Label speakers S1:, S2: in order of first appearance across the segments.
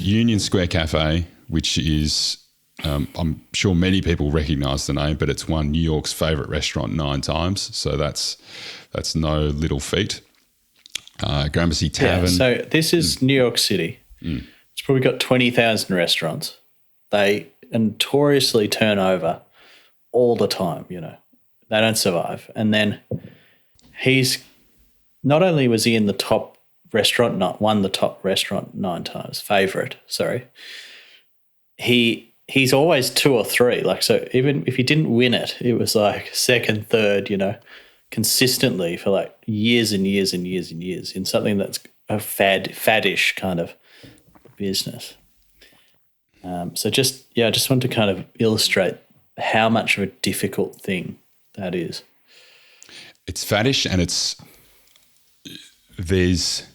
S1: Union Square Cafe, which is, I'm sure many people recognise the name, but it's won New York's favourite restaurant 9 times. So that's no little feat. Gramercy Tavern.
S2: Yeah, so this is New York City. It's probably got 20,000 restaurants. They notoriously turn over all the time, you know. They don't survive. And then he's not only was he in the top restaurant, won the top restaurant 9 times, favourite, sorry. He's always 2 or 3. Like, so even if he didn't win it, it was like second, third, you know, consistently for like years and years and years and years in something that's a faddish kind of business. So just wanted to kind of illustrate how much of a difficult thing that is.
S1: It's faddish, and there's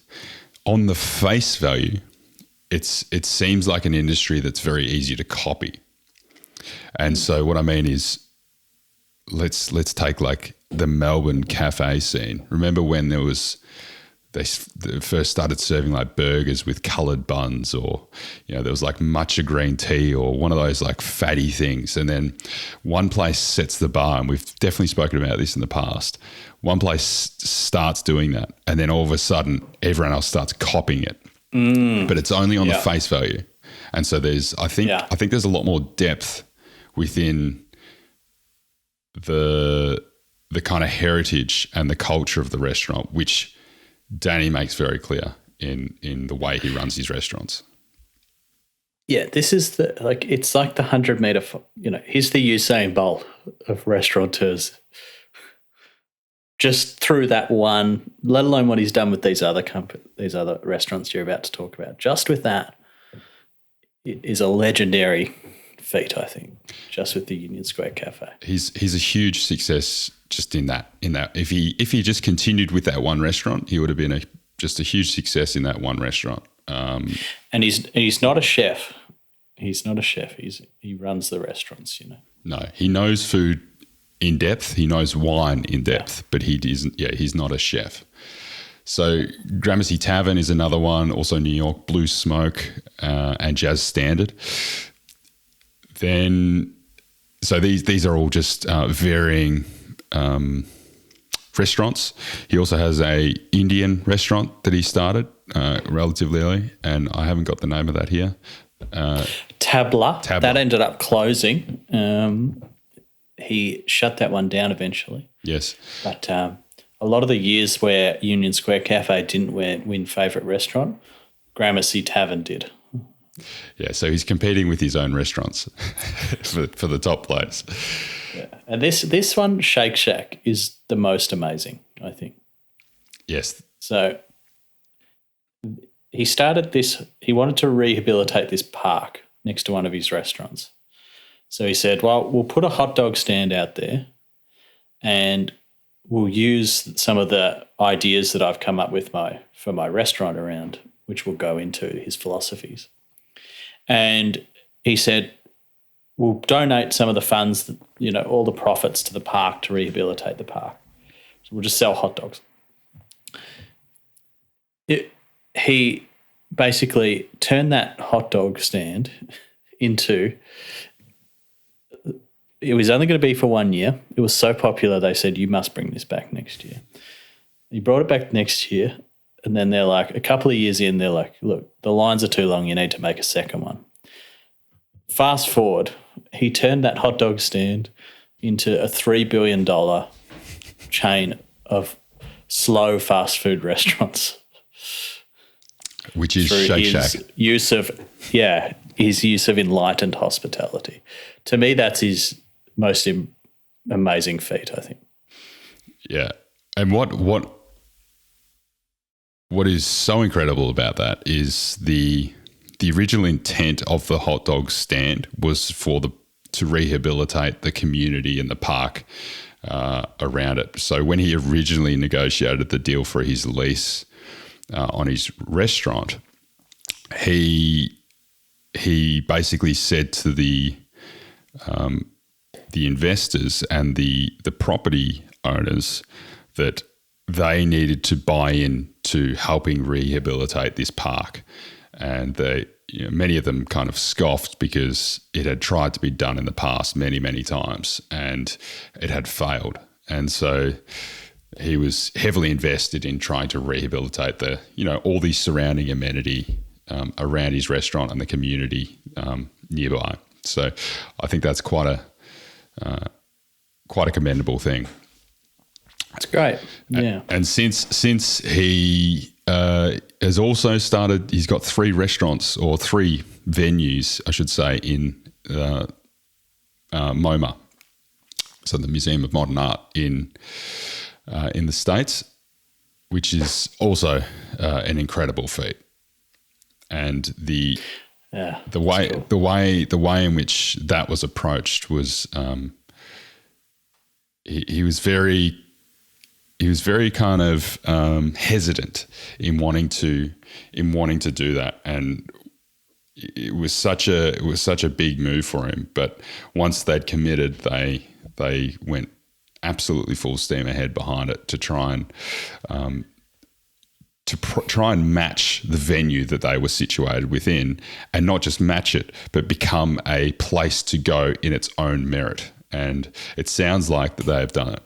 S1: on the face value, it seems like an industry that's very easy to copy. And so what I mean is, let's take like the Melbourne cafe scene. Remember when they first started serving like burgers with coloured buns, or, you know, there was like matcha green tea or one of those like fatty things. And then one place sets the bar, and we've definitely spoken about this in the past. One place starts doing that, and then all of a sudden everyone else starts copying it. But it's only on the face value. And so I think there's a lot more depth within the kind of heritage and the culture of the restaurant, which Danny makes very clear in the way he runs his restaurants.
S2: Yeah, this is it's like the 100-meter, you know, he's the Usain Bolt of restaurateurs. Just through that one, let alone what he's done with these other restaurants you're about to talk about. Just with that, it is a legendary feat, I think, just with the Union Square Cafe.
S1: He's a huge success just in that. If he just continued with that one restaurant, he would have been just a huge success in that one restaurant.
S2: And he's not a chef. He's not a chef. He runs the restaurants, you know.
S1: No, he knows food in depth. He knows wine in depth, but he isn't. Yeah, he's not a chef. So Gramercy Tavern is another one. Also New York Blue Smoke and Jazz Standard. Then, so these are all just varying restaurants. He also has a Indian restaurant that he started relatively early, and I haven't got the name of that here.
S2: Tabla. That ended up closing. He shut that one down eventually.
S1: Yes.
S2: But a lot of the years where Union Square Cafe didn't win favourite restaurant, Gramercy Tavern did.
S1: Yeah, so he's competing with his own restaurants for the top place.
S2: Yeah. And this one, Shake Shack, is the most amazing, I think.
S1: Yes.
S2: So he started this, he wanted to rehabilitate this park next to one of his restaurants. So he said, well, we'll put a hot dog stand out there and we'll use some of the ideas that I've come up with for my restaurant around, which will go into his philosophies. And he said, we'll donate some of the funds, you know, all the profits to the park to rehabilitate the park. So we'll just sell hot dogs. He basically turned that hot dog stand into, it was only going to be for 1 year. It was so popular, they said, you must bring this back next year. He brought it back next year, and then they're like, a couple of years in, they're like, look, the lines are too long, you need to make a second one. Fast forward, he turned that hot dog stand into a $3 billion chain of slow fast food restaurants.
S1: Which is Shake Shack.
S2: His use of enlightened hospitality. To me, that's his most amazing feat, I think.
S1: Yeah. And what is so incredible about that is the original intent of the hot dog stand was to rehabilitate the community and the park around it. So when he originally negotiated the deal for his lease on his restaurant, he basically said to the investors and the property owners that they needed to buy in to helping rehabilitate this park, and many of them kind of scoffed because it had tried to be done in the past many, many times and it had failed. And so he was heavily invested in trying to rehabilitate all the surrounding amenity around his restaurant and the community nearby. So I think that's quite a commendable thing.
S2: That's great. Yeah.
S1: And since he has also started, he's got 3 restaurants or 3 venues, I should say, in MoMA, so the Museum of Modern Art in the States, which is also an incredible feat. And the way in which that was approached was he was very kind of hesitant in wanting to do that, and it was such a big move for him. But once they'd committed, they went absolutely full steam ahead behind it to try and match the venue that they were situated within, and not just match it, but become a place to go in its own merit. And it sounds like that they have done it.